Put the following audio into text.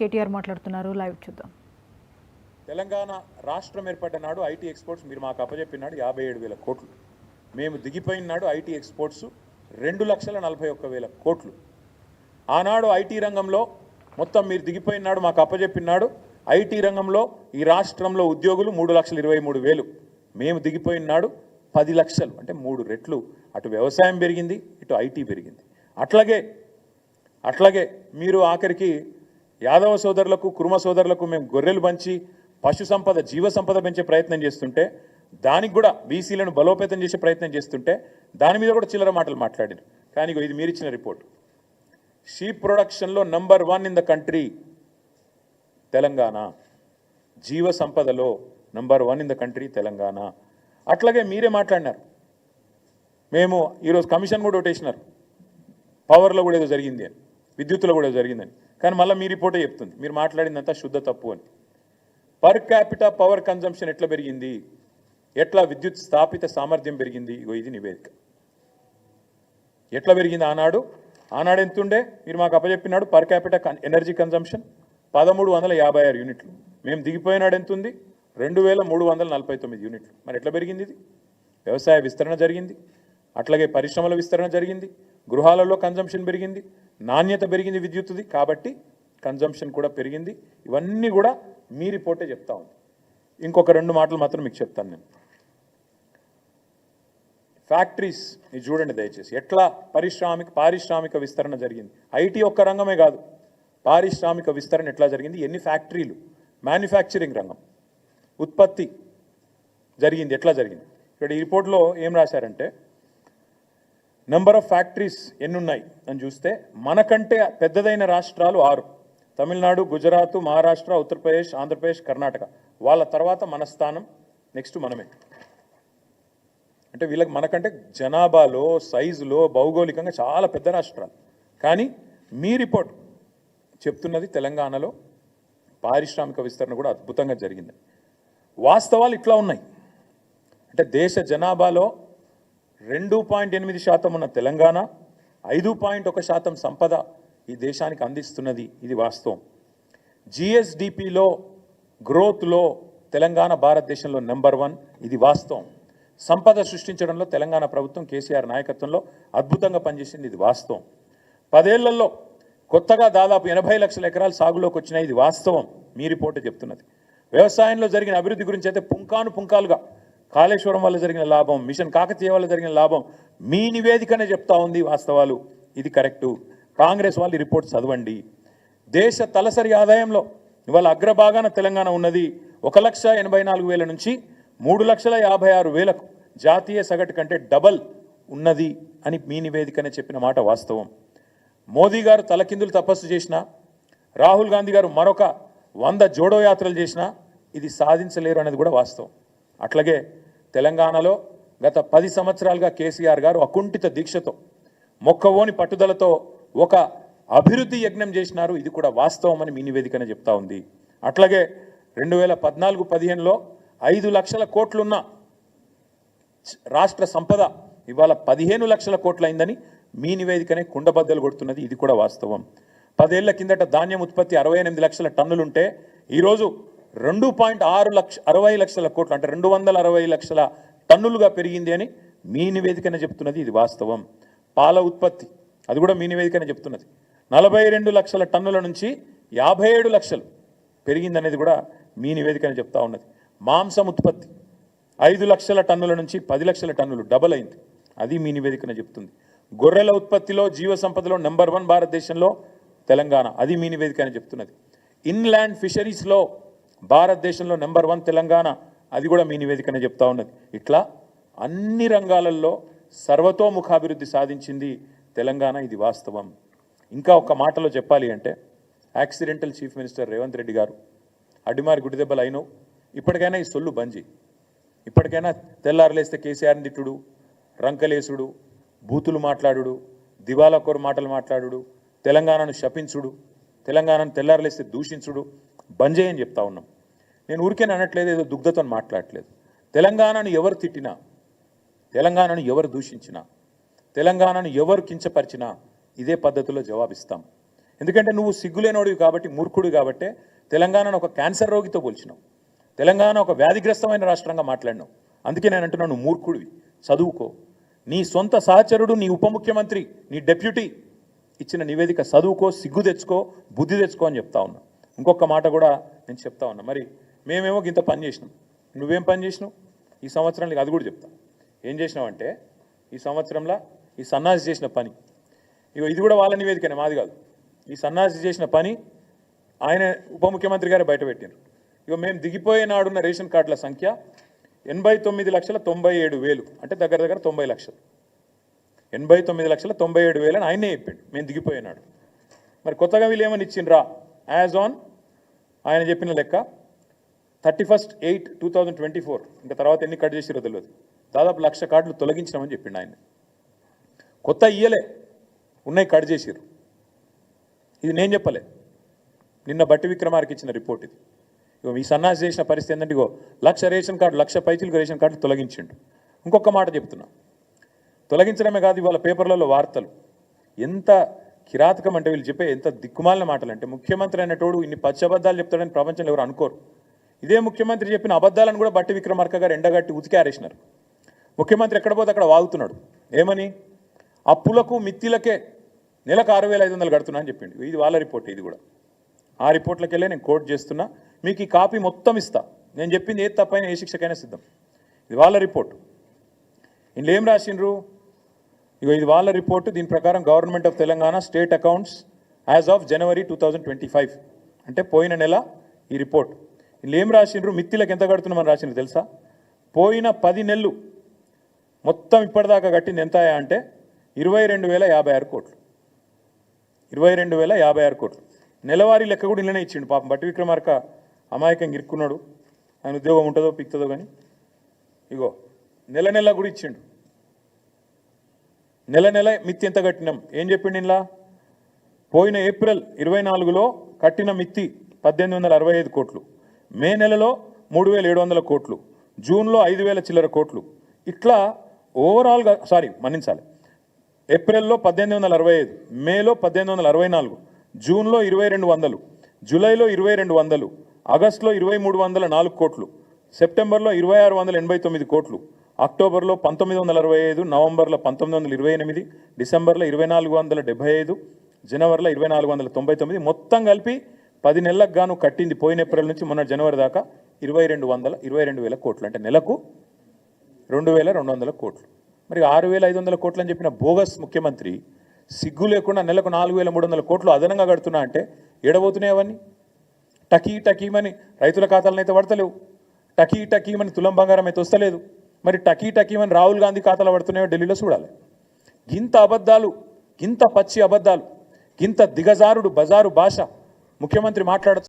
కేటీఆర్ మాట్లాడుతున్నారు. లైవ్ చూద్దాం. తెలంగాణ రాష్ట్రం ఏర్పడ్డ నాడు ఐటీ ఎక్స్పోర్ట్స్ మీరు మాకు అప్పచెప్పినాడు 57,000 కోట్లు. మేము దిగిపోయిన నాడు ఐటీ ఎక్స్పోర్ట్స్ 2,41,000 కోట్లు. ఆనాడు ఐటీ రంగంలో మొత్తం మీరు దిగిపోయిన నాడు మాకు అప్పచెప్పినాడు ఐటీ రంగంలో ఈ రాష్ట్రంలో ఉద్యోగులు 3,23,000. మేము దిగిపోయిన నాడు 10 లక్షలు, అంటే 3 రెట్లు. అటు వ్యవసాయం పెరిగింది, ఇటు ఐటీ పెరిగింది. అట్లాగే మీరు ఆఖరికి యాదవ సోదరులకు, కుర్మ సోదరులకు మేము గొర్రెలు పంచి పశు సంపద, జీవ సంపద పెంచే ప్రయత్నం చేస్తుంటే, దానికి కూడా బీసీలను బలోపేతం చేసే ప్రయత్నం చేస్తుంటే దాని మీద కూడా చిల్లర మాటలు మాట్లాడారు. కానీ ఇది మీరు ఇచ్చిన రిపోర్ట్. షీప్ ప్రొడక్షన్లో number 1 in the country Telangana, జీవ సంపదలో number 1 in the country Telangana. అట్లాగే మీరే మాట్లాడినారు, మేము ఈరోజు కమిషన్ కూడా ఒకటేసినారు, పవర్లో కూడా ఏదో జరిగింది అని, విద్యుత్తులో కూడా ఏదో జరిగిందని. కానీ మళ్ళీ మీ రిపోర్టే చెప్తుంది మీరు మాట్లాడిందంతా శుద్ధ తప్పు అని. పర్ క్యాపిటా పవర్ కన్జంప్షన్ ఎట్లా పెరిగింది, ఎట్లా విద్యుత్ స్థాపిత సామర్థ్యం పెరిగింది, ఇది నివేదిక. ఎట్లా పెరిగింది ఆనాడు ఎంతుండే మీరు మాకు అప్పచెప్పినాడు పర్ క్యాపిటా ఎనర్జీ కన్జంప్షన్ 1,356 యూనిట్లు. మేము దిగిపోయినాడు ఎంతుంది 2,349 యూనిట్లు. మరి ఎట్లా పెరిగింది ఇది? వ్యవసాయ విస్తరణ జరిగింది, అట్లాగే పరిశ్రమల విస్తరణ జరిగింది, గృహాలలో కన్జంప్షన్ పెరిగింది, నాణ్యత పెరిగింది విద్యుత్తుది, కాబట్టి కన్జంప్షన్ కూడా పెరిగింది. ఇవన్నీ కూడా మీ రిపోర్టే చెప్తా ఉంది. ఇంకొక 2 మాటలు మాత్రం మీకు చెప్తాను నేను. ఫ్యాక్టరీస్ ఇది చూడండి దయచేసి, ఎట్లా పారిశ్రామిక విస్తరణ జరిగింది. ఐటీ ఒక్క రంగమే కాదు, పారిశ్రామిక విస్తరణ ఎట్లా జరిగింది, ఎన్ని ఫ్యాక్టరీలు, మ్యానుఫ్యాక్చరింగ్ రంగం, ఉత్పత్తి జరిగింది, ఎట్లా జరిగింది. ఇక్కడ ఈ రిపోర్ట్లో ఏం రాశారంటే నెంబర్ ఆఫ్ ఫ్యాక్టరీస్ ఎన్ని ఉన్నాయి అని చూస్తే మనకంటే పెద్దదైన రాష్ట్రాలు 6: తమిళనాడు, గుజరాత్, మహారాష్ట్ర, ఉత్తరప్రదేశ్, ఆంధ్రప్రదేశ్, కర్ణాటక. వాళ్ళ తర్వాత మన స్థానం, నెక్స్ట్ మనమే. అంటే వీళ్ళకి మనకంటే జనాభాలో, సైజులో, భౌగోళికంగా చాలా పెద్ద రాష్ట్రాలు. కానీ మీ రిపోర్ట్ చెప్తున్నది తెలంగాణలో పారిశ్రామిక విస్తరణ కూడా అద్భుతంగా జరిగింది. వాస్తవాలు ఇట్లా ఉన్నాయి. అంటే దేశ జనాభాలో 2.8% ఉన్న తెలంగాణ 5.1% సంపద ఈ దేశానికి అందిస్తున్నది, ఇది వాస్తవం. జిఎస్డిపిలో గ్రోత్లో తెలంగాణ భారతదేశంలో నెంబర్ 1, ఇది వాస్తవం. సంపద సృష్టించడంలో తెలంగాణ ప్రభుత్వం కేసీఆర్ నాయకత్వంలో అద్భుతంగా పనిచేసింది, ఇది వాస్తవం. 10 ఏళ్లలో కొత్తగా దాదాపు 80 లక్షల ఎకరాలు సాగులోకి వచ్చినాయి, ఇది వాస్తవం. మీ రిపోర్టే చెప్తున్నది. వ్యవసాయంలో జరిగిన అభివృద్ధి గురించి అయితే పుంకానుపుంకాలుగా కాళేశ్వరం వల్ల జరిగిన లాభం, మిషన్ కాకతీయ వల్ల జరిగిన లాభం మీ నివేదికనే చెప్తా ఉంది, వాస్తవాలు, ఇది కరెక్టు. కాంగ్రెస్ వాళ్ళు ఈ రిపోర్ట్ చదవండి. దేశ తలసరి ఆదాయంలో ఇవాళ అగ్రభాగాన తెలంగాణ ఉన్నది. 1,84,000 నుంచి 3,56,000 జాతీయ సగటు కంటే డబల్ ఉన్నది అని మీ నివేదికనే చెప్పిన మాట వాస్తవం. మోదీ గారు తలకిందులు తపస్సు చేసినా, రాహుల్ గాంధీ గారు మరొక 100 జోడో యాత్రలు చేసినా ఇది సాధించలేరు అనేది కూడా వాస్తవం. అట్లాగే తెలంగాణలో గత 10 సంవత్సరాలుగా కేసీఆర్ గారు అకుంఠిత దీక్షతో, మొక్కవోని పట్టుదలతో ఒక అభివృద్ధి యజ్ఞం చేసినారు, ఇది కూడా వాస్తవం అని మీ నివేదికనే చెప్తా ఉంది. అట్లాగే 2014-15లో 5 లక్షల కోట్లున్న రాష్ట్ర సంపద ఇవాళ 15 లక్షల కోట్లు అయిందని మీ నివేదికనే కుండబద్దలు కొడుతున్నది, ఇది కూడా వాస్తవం. 10 ఏళ్ల కిందట ధాన్యం ఉత్పత్తి 68 లక్షల టన్నులుంటే ఈరోజు 2.60 లక్షల కోట్లు, అంటే 260 లక్షల టన్నులుగా పెరిగింది అని మీ నివేదికనే చెప్తున్నది, ఇది వాస్తవం. పాల ఉత్పత్తి అది కూడా మీ నివేదికనే చెప్తున్నది. 42 లక్షల టన్నుల నుంచి 57 లక్షలు పెరిగిందనేది కూడా మీ నివేదికనే చెప్తా ఉన్నది. మాంసం ఉత్పత్తి 5 లక్షల టన్నుల నుంచి 10 లక్షల టన్నులు డబల్ అయింది, అది మీ నివేదికనే చెప్తుంది. గొర్రెల ఉత్పత్తిలో, జీవ సంపదలో నెంబర్ 1 భారతదేశంలో తెలంగాణ, అది మీ నివేదికనే చెప్తున్నది. ఇన్లాండ్ ఫిషరీస్లో భారతదేశంలో నెంబర్ 1 తెలంగాణ, అది కూడా మీ నివేదికనే చెప్తా ఉన్నది. ఇట్లా అన్ని రంగాలలో సర్వతోముఖాభివృద్ధి సాధించింది తెలంగాణ, ఇది వాస్తవం. ఇంకా ఒక మాటలో చెప్పాలి అంటే accidental chief minister Revanth Reddy గారు అడ్డిమారి గుడిదెబ్బలు అయినవు, ఇప్పటికైనా ఈ సొల్లు బంజి, ఇప్పటికైనా తెల్లారలేస్తే కేసీఆర్ని తిట్టుడు, రంకలేసుడు, బూతులు మాట్లాడుడు, దివాలాకోరు మాటలు మాట్లాడుడు, తెలంగాణను శపించుడు, తెలంగాణను తెల్లారలేస్తే దూషించుడు బంజే అని చెప్తా ఉన్నాం. నేను ఊరికేనే అనట్లేదు, ఏదో దుగ్ధతో మాట్లాడట్లేదు. తెలంగాణను ఎవరు తిట్టినా, తెలంగాణను ఎవరు దూషించినా, తెలంగాణను ఎవరు కించపరిచినా ఇదే పద్ధతిలో జవాబిస్తాం. ఎందుకంటే నువ్వు సిగ్గులేనోడివి కాబట్టి, మూర్ఖుడివి కాబట్టే తెలంగాణను ఒక క్యాన్సర్ రోగితో పోల్చినావు. తెలంగాణ ఒక వ్యాధిగ్రస్తమైన రాష్ట్రంగా మాట్లాడినావు. అందుకే నేను అంటున్నాను, నువ్వు మూర్ఖుడివి, చదువుకో. నీ సొంత సహచరుడు, నీ ఉప ముఖ్యమంత్రి, నీ డెప్యూటీ ఇచ్చిన నివేదిక చదువుకో, సిగ్గు తెచ్చుకో, బుద్ధి తెచ్చుకో అని చెప్తా ఉన్నా. ఇంకొక మాట కూడా నేను చెప్తా ఉన్నా. మరి మేమేమో ఇంత పని చేసినాం, నువ్వేం పని చేసినావు ఈ సంవత్సరంలో? అది కూడా చెప్తా. ఏం చేసినావంటే ఈ సంవత్సరంలో ఈ సన్నాసి చేసిన పని, ఇగో ఇది కూడా వాళ్ళ నివేదికనే, మాది కాదు. ఈ సన్నాసి చేసిన పని ఆయన ఉప ముఖ్యమంత్రి గారు బయటపెట్టారు. ఇగో మేము దిగిపోయే నాడున్న రేషన్ కార్డుల సంఖ్య 89,97,000, అంటే దగ్గర దగ్గర 90 లక్షలు. 89,97,000 అని ఆయనే చెప్పిండు మేము దిగిపోయినాడు. మరి కొత్తగా వీళ్ళు ఏమని ఇచ్చిండ్రా? యాజ్ ఆన్ ఆయన చెప్పిన లెక్క 31st 8 2024, ఇంకా తర్వాత ఎన్ని కట్ చేసిరో తెలియదు, దాదాపు 1,00,000 కార్డులు తొలగించినామని చెప్పిండు ఆయన. కొత్త ఇయ్యలే, ఉన్నాయి కట్ చేసిరు. ఇది నేను చెప్పలే, నిన్న బట్టి విక్రమార్కి ఇచ్చిన రిపోర్ట్ ఇది. ఇగో ఈ సన్నాసి చేసిన పరిస్థితి ఏంటంటే, ఇగో 1,00,000 రేషన్ కార్డు, 1,00,000 పైచీలకు రేషన్ కార్డులు తొలగించిండు. ఇంకొక మాట చెప్తున్నా, తొలగించడమే కాదు, ఇవాళ పేపర్లలో వార్తలు ఎంత కిరాతకం అంటే, వీళ్ళు చెప్పే ఎంత దిక్కుమాలిన మాటలు అంటే, ముఖ్యమంత్రి అనేటోడు ఇన్ని పచ్చబద్దాలు చెప్తాడని ప్రపంచంలో ఎవరు అనుకోరు. ఇదే ముఖ్యమంత్రి చెప్పిన అబద్ధాలను కూడా బట్టి విక్రమార్క గారు ఎండగట్టి ఉతికి ఆరేసినారు. ముఖ్యమంత్రి ఎక్కడ పోతే అక్కడ వాగుతున్నాడు. ఏమని? అప్పులకు మిత్తిలకే నెలకు 6,500 కడుతున్నా అని చెప్పిండు. ఇది వాళ్ళ రిపోర్ట్. ఇది కూడా ఆ రిపోర్ట్లకి వెళ్ళి నేను కోట్ చేస్తున్నా. మీకు ఈ కాపీ మొత్తం ఇస్తా. నేను చెప్పింది ఏది తప్పైనా ఏ శిక్షకైనా సిద్ధం. ఇది వాళ్ళ రిపోర్ట్. ఇందులో ఏం రాసిండ్రు? ఇగో ఇది వాళ్ళ రిపోర్టు. దీని ప్రకారం government of Telangana state accounts as of January 2025, అంటే పోయిన నెల ఈ రిపోర్ట్. వీళ్ళు ఏం రాసిండ్రు? మిత్తిలకు ఎంత కడుతున్నామని రాసిండ్రు తెలుసా? పోయిన 10 నెలలు మొత్తం ఇప్పటిదాకా కట్టింది ఎంత అంటే 22,056 కోట్లు. 22,056 కోట్లు. నెలవారీ లెక్క కూడా ఇళ్ళనే ఇచ్చిండు. పాపం బట్టి విక్రమార్క అమాయకంగా ఇరుక్కున్నాడు. ఆయన ఉద్యోగం ఉంటుందో పిక్తుందో కానీ ఇగో నెల నెల కూడా ఇచ్చిండు. నెల నెల మిత్తి ఎంత కట్టినాం ఏం చెప్పిండు ఇలా? పోయిన ఏప్రిల్ 24లో కట్టిన మిత్తి 1,865 కోట్లు, మే నెలలో 3,700 కోట్లు, జూన్లో 5,000 చిల్లర కోట్లు. ఇట్లా ఓవరాల్గా మన్నించాలి, ఏప్రిల్లో 1,865, మేలో 1,864, జూన్లో 2,200, జూలైలో 2,200, ఆగస్టులో 2,304 కోట్లు, సెప్టెంబర్లో 2,689 కోట్లు, అక్టోబర్లో 1,965, నవంబర్లో 1,928, డిసెంబర్లో 2,475, జనవరిలో 2,499, మొత్తం కలిపి 10 నెలలకు గాను కట్టింది పోయిన ఏప్రిల్ నుంచి మొన్న జనవరి దాకా 22,000 కోట్లు, అంటే నెలకు 2,200 కోట్లు. మరి 6,500 కోట్లు అని చెప్పిన బోగస్ ముఖ్యమంత్రి సిగ్గు లేకుండా నెలకు 4,300 కోట్లు అదనంగా కడుతున్నా అంటే ఏడబోతున్నాయి అవన్నీ? టకీమని రైతుల ఖాతాలను అయితే పడతలేవు, టకీమని తులం బంగారం అయితే వస్తలేదు. మరి టకీమని రాహుల్ గాంధీ ఖాతాలో పడుతున్నాయో ఢిల్లీలో చూడాలి. గింత అబద్ధాలు, గింత పచ్చి అబద్ధాలు, గింత దిగజారుడు బజారు భాష ముఖ్యమంత్రి మాట్లాడుతూ